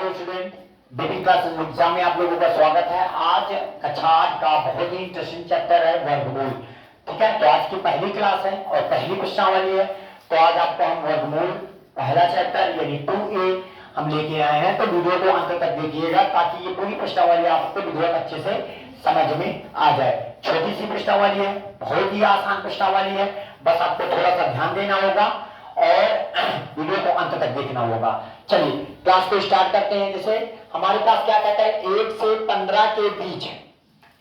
Hello student, baby class exam में आप लोगों का स्वागत है। आज कक्षा 8 का बहुत ही इंटरेस्टिंग चैप्टर है वर्गमूल। ठीक है, तो आज की पहली क्लास है और पहली प्रश्नावली है। तो आज आपको हम वर्गमूल पहला चैप्टर यानी 2A हम लेके आए हैं। तो वीडियो को अंत तक देखिएगा ताकि ये पूरी प्रश्नावली आपको वीडियो अच्छे से समझ में आ जाए। छोटी सी प्रश्नावली है, बहुत ही आसान प्रश्नावली है, बस आपको थोड़ा सा ध्यान देना होगा और वीडियो को अंत तक देखना होगा। चलिए क्लास को स्टार्ट करते हैं। जैसे हमारे पास क्या कहता है 1 से 15 के बीच,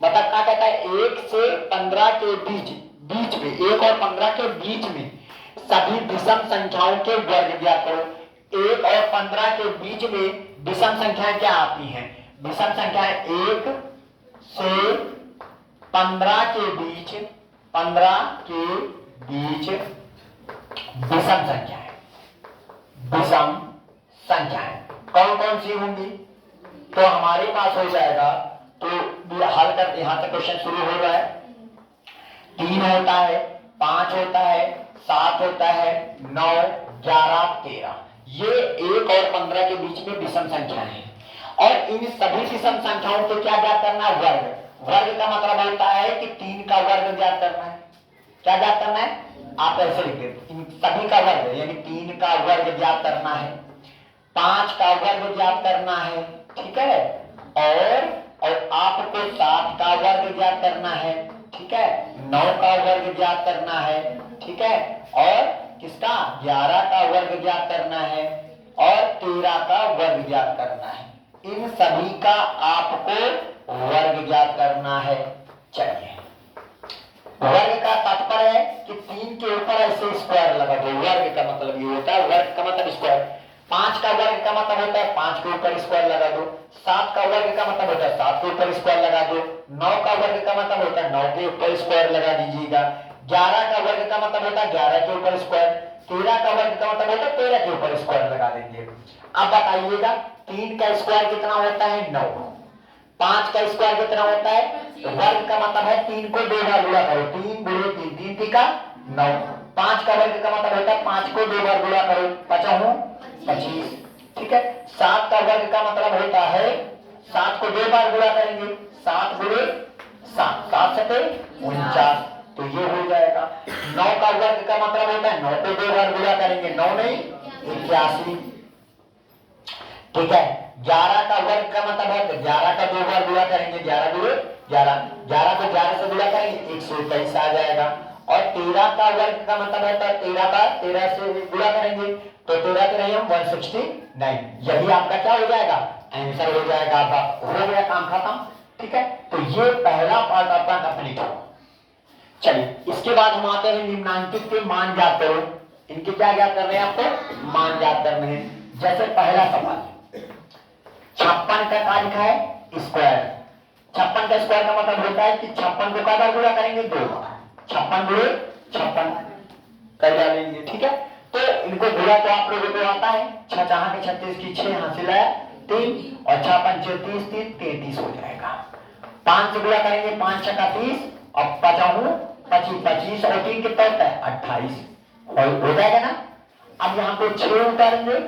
मतलब क्या कहता है 1 से 15 के बीच में 1 और 15 के बीच में सभी विषम संख्याओं के वर्ग ज्ञात करो। 1 और 15 के बीच में विषम संख्याएं क्या आती हैं? विषम संख्याएं 1 से 15 के बीच, 15 के बीच विषम संख्याएं, विषम संख्याएं कौन कौन सी होंगी? तो हमारे पास हो जाएगा, तो हल करते, यहां से क्वेश्चन शुरू हो रहा है। 3 होता है, 5 होता है, 7 होता है, 9, 11, 13। ये 1 और 15 के बीच में विषम संख्याएं हैं और इन सभी विषम संख्याओं को क्या ज्ञात करना है? वर्ग। वर्ग का मतलब होता है कि 3 का वर्ग ज्ञात करना है। क्या ज्ञात करना है? आप ऐसे लिखते, इन सभी का वर्ग यानी 3 का वर्ग ज्ञात करना है, 5 का वर्ग ज्ञात करना है, ठीक है, और आपको 7 का वर्ग ज्ञात करना है, ठीक है, 9 का वर्ग ज्ञात करना है, ठीक है, और किसका 11 का वर्ग ज्ञात करना है और 13 का वर्ग ज्ञात करना है। इन सभी का आपको वर्ग ज्ञात करना है। चलिए, वर्ग का तात्पर्य है कि 3 के ऊपर ऐसे स्क्वायर लगा दो। वर्ग का मतलब ये होता है, वर्ग का मतलब स्क्वायर। 5 का वर्ग का मतलब होता है 5 के ऊपर स्क्वायर लगा दो। 7 का वर्ग का मतलब होता है 7 के ऊपर स्क्वायर लगा दो। 9 का वर्ग का मतलब होता है 9 के ऊपर स्क्वायर लगा दीजिएगा। 11 का वर्ग का मतलब होता है 11 के ऊपर स्क्वायर। 13 का वर्ग का मतलब होता है 13 के ऊपर स्क्वायर लगा देंगे। अब बताइएगा 3 का स्क्वायर कितना होता है? 9। 5 का स्क्वायर कितना होता है? वर्ग का मतलब है 3 को 2 बार गुणा करो, 3 गुणे 3, 3 3 का 9। 5 का वर्ग का मतलब होता है 5 को 2 बार गुणा करो, 25, ठीक है। 7 का वर्ग का मतलब होता है 7 को 2 बार गुणा करेंगे, 7 गुणे 7, 7 7 49, तो ये हो जाएगा। 9 का वर्ग का मतलब होता है 9 को 2 बार गुणा करेंगे, 9 नहीं 81, ठीक है। 11 का वर्ग का मतलब है 11 का 2 बार गुणा करेंगे, 11 गुणे 11, 11 को 11 से गुणा करेंगे 123 आ जाएगा। और 13 का वर्ग का मतलब होता है 13 का 13 से गुणा करेंगे तो 13 के रहे हम 169। यही आपका क्या हो जाएगा? आंसर हो जाएगा। आपका हो गया, काम खत्म, ठीक है। तो ये पहला पार्ट आपका कंप्लीट हो। चलिए, इसके बाद हम आते हैं निम्नांकित के मान ज्ञात करो। इनके क्या ज्ञात करने हैं? आपको मान ज्ञात करने हैं। जैसे पहला सवाल 56 का क्या लिखा है? स्क्वायर। 56 का स्क्वायर का मतलब होता है कि 56 को क्या बार गुणा करेंगे? 2 बार। 56 गुणे 56 कर डालेंगे, ठीक है। तो इनको गुणा तो आप लोगों को आता है, 6 चाह के 36 की 6 हासिल है 3 और 6 पंचे 30, 3 33 हो जाएगा। 5 से गुणा करेंगे, 5 6 का 30 और 55 25, 25 और 3 कितना होता है? 28 और हो जाएगा ना। अब यहाँ पे 6 उतारेंगे,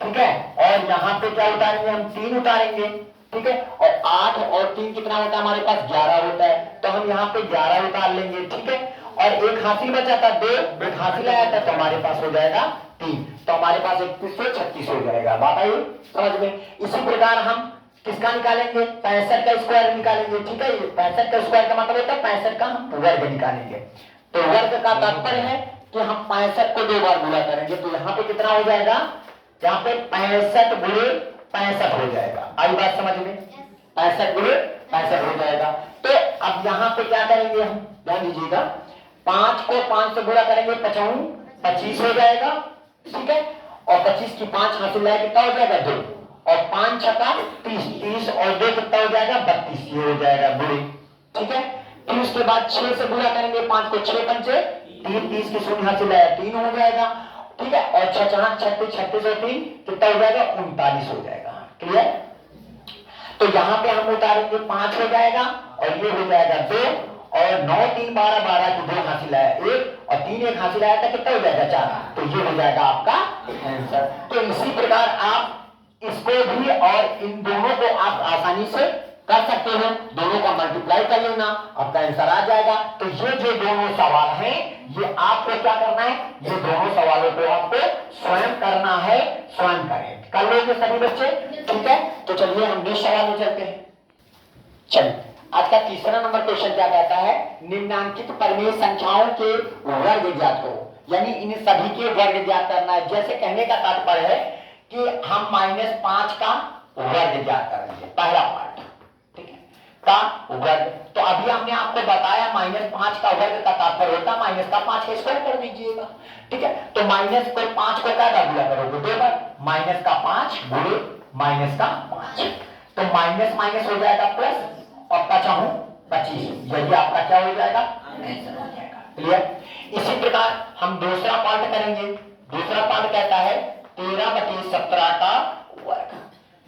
ठीक है, और यहाँ पे क्या उतारेंगे? हम 3 उतारेंगे, ठीक है, और 8 और 3 कितना होता है? हमारे पास 11 होता है, तो हम यहाँ पे 11 उतार लेंगे, ठीक है। और एक हासिल बचा था 2, एक हासिल आया था तो हमारे पास हो जाएगा 3, तो हमारे पास 31 से 36 हो जाएगा। बात आई समझ में? इसी प्रकार हम किसका निकालेंगे? 65 का स्क्वायर निकालेंगे, ठीक है। 65 का स्क्वायर का मतलब होता है 65 का हम वर्ग निकालेंगे। तो वर्ग का तात्पर्य है कि हम 65 को 2 बार गुणा करेंगे, तो यहाँ पे कितना हो जाएगा? यहाँ पे 65 गुणे 65 हो जाएगा। आई बात समझ में? 65 गुणे 65 हो जाएगा। तो अब यहाँ पे क्या करेंगे हम? ध्यान दीजिएगा, 5 को 5 से गुणा करेंगे, 55 25 हो जाएगा, ठीक है, और 25 की 5 हासिल है कितना हो जाएगा? 2 और 5 छक्का 30, 30 और 2 कितना हो जाएगा? 32, ये हो जाएगा गुणे, ठीक है। फिर उसके बाद 6 से गुणा करेंगे, 5 को 6 पंचे 3, 30 की शून्य हासिल है 3 हो जाएगा, ठीक है, और 6 4 36, 36 और 3 कितना हो जाएगा? 39 हो जाएगा। क्लियर? तो यहाँ पे हम उतारेंगे 5 हो जाएगा और ये हो जाएगा 2 और 9 3 12 12 की 2 हासिल आया 1 और 3 1 हासिल आया था कितना हो जाएगा? 4, तो ये हो जाएगा आपका आंसर। तो इसी प्रकार आप इसको भी इन दोनों को आप आसानी से कर सकते हो, दोनों का मल्टीप्लाई कर लेना, आपका आंसर आ जाएगा। तो ये जो दोनों सवाल हैं, ये आपको क्या करना है, ये दोनों सवालों को आपको स्वयं करना है, स्वयं करें। कर लोगे सभी बच्चे? ठीक है, तो चलिए हम नेक्स्ट सवाल में चलते हैं। चलिए, आज का तीसरा नंबर क्वेश्चन क्या कहता है, निम्नांकित परिमेय संख्याओं के वर्ग ज्ञात करो, यानी इन सभी के वर्ग ज्ञात करना है। जैसे कहने का तात्पर्य है कि हम -5 का वर्ग ज्ञात करेंगे, पहला पार्ट, ठीक है, का वर्ग। तो अभी हमने आपको बताया -5 का वर्ग का तात्पर्य होता है माइनस का 5 का स्क्वायर कर दीजिएगा, ठीक है। तो -5 को क्या गुणा करोगे, 2 बार, -5 गुणे -5, तो माइनस माइनस हो जाएगा प्लस, और 25, यही आपका क्या हो जाएगा, आंसर हो जाएगा। क्लियर? इसी प्रकार हम दूसरा पार्ट करेंगे। दूसरा पार्ट कहता है 13/17 का वर्ग,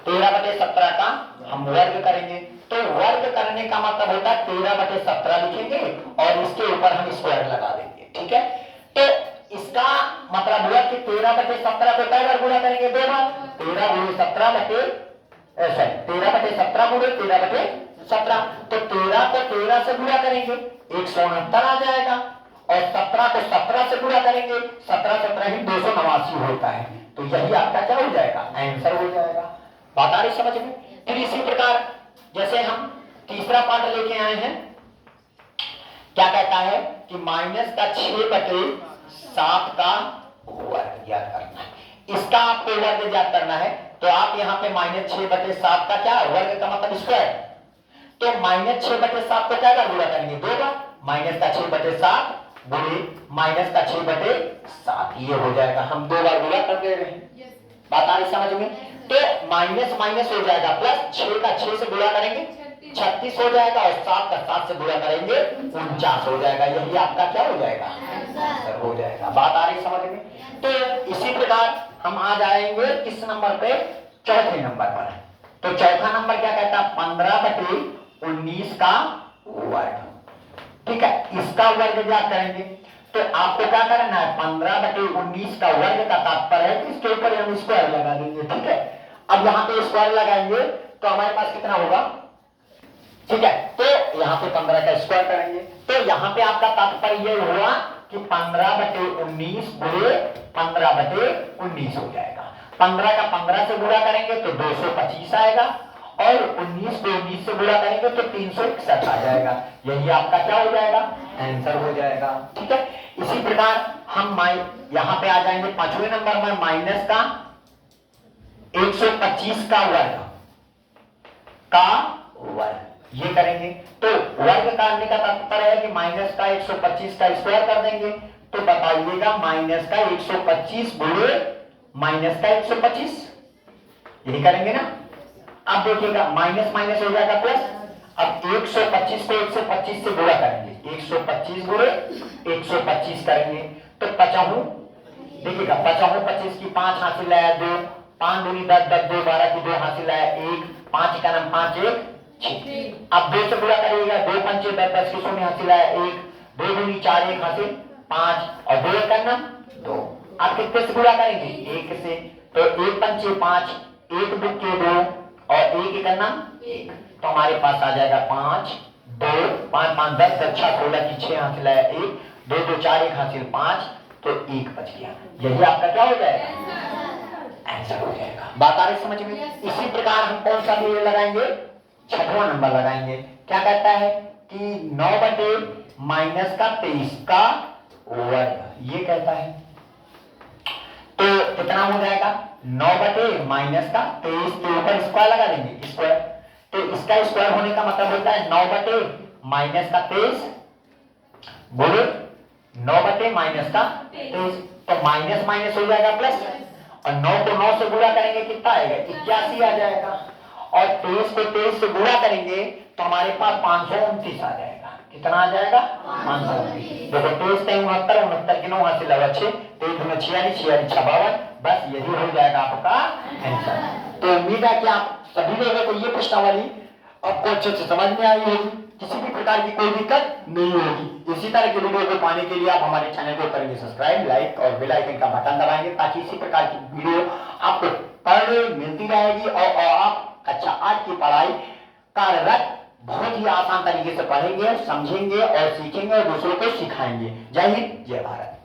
13/17 का हम वर्ग करेंगे। तो वर्ग करने का मतलब होता है 13/17 लिखेंगे और इसके ऊपर हम स्क्वायर लगा देंगे, ठीक है। तो इसका मतलब हुआ कि 13/17 को कई बार गुणा करेंगे, 2 बार, 13 गुणे 17 13/17 गुणे 13/17, तो 13 को 13 से गुणा करेंगे 169 आ जाएगा, और 17 को 17 से गुणा करेंगे 17 ही 289 होता है। तो यही आपका क्या हो जाएगा, आंसर हो जाएगा। बात आ रही समझ में? फिर इसी प्रकार जैसे हम तीसरा पार्ट लेके आए हैं, क्या कहता है कि -6/7 का वर्ग ज्ञात करना है। इसका आपको वर्ग ज्ञात करना है, तो आप यहाँ पे -6/7 का क्या वर्ग का मतलब स्क्वायर, तो -6/7 को क्या गुणा करेंगे, 2 बार, -6/7 गुणे -6/7, ये हो जाएगा। हम 2 बार गुणा कर दे रहे हैं, बात आ रही समझ में? तो माइनस माइनस हो जाएगा प्लस, 6 का 6 से गुणा करेंगे 36 हो जाएगा, और 7 का 7 से गुणा करेंगे 49 हो जाएगा। यही आपका क्या हो जाएगा, आंसर हो जाएगा। बात आ रही समझ में? तो इसी प्रकार हम आ जाएंगे किस नंबर पे, चौथे नंबर पर। तो चौथा नंबर क्या कहता है, 15/19 का वर्ग, ठीक है, इसका वर्ग ज्ञात करेंगे। तो आपको क्या करना है, 15/19 का वर्ग का तात्पर्य है कि इसके ऊपर हम स्क्वायर लगा देंगे, ठीक है। अब यहाँ पे स्क्वायर लगाएंगे तो हमारे पास कितना होगा, ठीक है, तो यहाँ पे 15 का स्क्वायर करेंगे। तो यहाँ पे आपका तात्पर्य ये हुआ कि 15/19 गुणे 15/19 हो जाएगा। 15 का 15 से गुणा करेंगे तो 225 आएगा, और 19 को 19 से गुणा करेंगे तो 361 आ जाएगा। यही आपका क्या हो जाएगा, आंसर हो जाएगा, ठीक है। इसी प्रकार हम यहाँ पे आ जाएंगे 5वें नंबर में, माइनस का 125 का वर्ग, ये करेंगे। तो वर्ग करने का तात्पर्य है कि माइनस का 125 का स्क्वायर कर देंगे। तो बताइएगा माइनस का 125 गुणे माइनस का 125, यही करेंगे ना। अब देखिएगा माइनस माइनस हो जाएगा प्लस, अब 125 को 125 से गुणा करेंगे, 125 गुणे 125 करेंगे तो 55, देखिएगा 55 25 की 5 हासिल आया 2, 5 दूनी 10, 10 2 12 की 2 हासिल आया 1, 5 का नाम 5 1 6। अब 2 से गुणा करिएगा, 2 पंचे 10, 10 की 0 हासिल आया 1, 2 दूनी 4 1 हासिल 5, और 2 का नाम 2। आप कितने से गुणा करेंगे, 1 से, तो 1 पंचे 5, 1 2 के 2, और 1 का नाम 1, तो हमारे पास आ जाएगा 5 2 5 5 10 10 6 16 की 6 हासिल आया 1, 2 2 4 1 हासिल 5, तो 1 बच गया। यही आपका क्या हो जाएगा, आंसर हो जाएगा। बात आ रही समझ में? इसी प्रकार हम कौन सा भी लगाएंगे, 6वां नंबर लगाएंगे। क्या कहता है कि 9/-23 का वर्ग, ये कहता है। तो कितना हो जाएगा, 9/-23 के ऊपर स्क्वायर लगा देंगे, स्क्वायर। तो इसका स्क्वायर होने का मतलब होता है 9/-23 गुणे 9/-23, तो माइनस माइनस हो जाएगा प्लस, और 9 को 9 से गुणा करेंगे कितना आएगा, 81 आ जाएगा, और 23 को 23 से गुणा करेंगे तो हमारे पास 529 आ जाएगा। कितना आ जाएगा, 529। देखो 23 से 69, 69 की 9 हासिल लगा 6, 23 में 46, 46 56, बस यही हो जाएगा आपका आंसर। तो उम्मीद है कि आप सभी लोगों को ये प्रश्नावली आपको अच्छे से समझ में आई होगी, किसी भी प्रकार की कोई दिक्कत नहीं होगी। इसी तरह की वीडियो को पाने के लिए आप हमारे चैनल को करेंगे सब्सक्राइब, लाइक और बेल आइकन का बटन दबाएंगे, ताकि इसी प्रकार की वीडियो आपको पर डे मिलती रहेगी और आप कछाट की पढ़ाई कार्यरत बहुत ही आसान तरीके से पढ़ेंगे, समझेंगे और सीखेंगे और दूसरों को सिखाएंगे। जय हिंद, जय भारत।